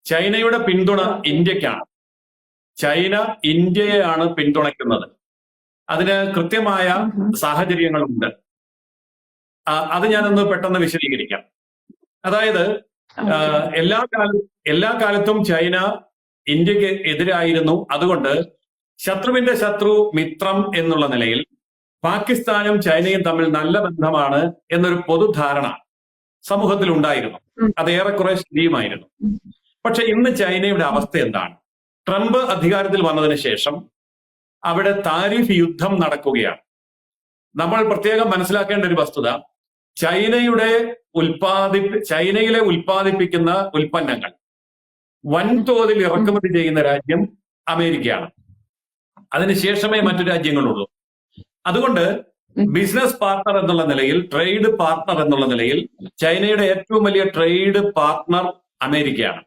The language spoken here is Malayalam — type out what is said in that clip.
ചൈനയുടെ പിന്തുണ ഇന്ത്യക്കാണ്. ചൈന ഇന്ത്യയെയാണ് പിന്തുണയ്ക്കുന്നത്. അതിന് കൃത്യമായ സാഹചര്യങ്ങളുണ്ട്. അത് ഞാനൊന്ന് പെട്ടെന്ന് വിശദീകരിക്കാം. അതായത് എല്ലാ കാലത്തും ചൈന ഇന്ത്യക്ക് എതിരായിരുന്നു. അതുകൊണ്ട് ശത്രുവിന്റെ ശത്രു മിത്രം എന്നുള്ള നിലയിൽ പാകിസ്ഥാനും ചൈനയും തമ്മിൽ നല്ല ബന്ധമാണ് എന്നൊരു പൊതുധാരണ സമൂഹത്തിൽ ഉണ്ടായിരുന്നു. അത് ഏറെക്കുറെ ശരിയുമായിരുന്നു. പക്ഷെ ഇന്ന് ചൈനയുടെ അവസ്ഥ എന്താണ്? ട്രംപ് അധികാരത്തിൽ വന്നതിന് ശേഷം അവിടെ താരിഫ് യുദ്ധം നടക്കുകയാണ്. നമ്മൾ പ്രത്യേകം മനസ്സിലാക്കേണ്ട ഒരു വസ്തുത, ചൈനയിലെ ഉൽപ്പാദിപ്പിക്കുന്ന ഉൽപ്പന്നങ്ങൾ വൻതോതിൽ ഇറക്കുമതി ചെയ്യുന്ന രാജ്യം അമേരിക്കയാണ്. അതിനുശേഷമേ മറ്റു രാജ്യങ്ങളുള്ളൂ. അതുകൊണ്ട് ബിസിനസ് പാർട്ണർ എന്നുള്ള നിലയിൽ, ട്രേഡ് പാർട്ണർ എന്നുള്ള നിലയിൽ ചൈനയുടെ ഏറ്റവും വലിയ ട്രേഡ് പാർട്ണർ അമേരിക്കയാണ്.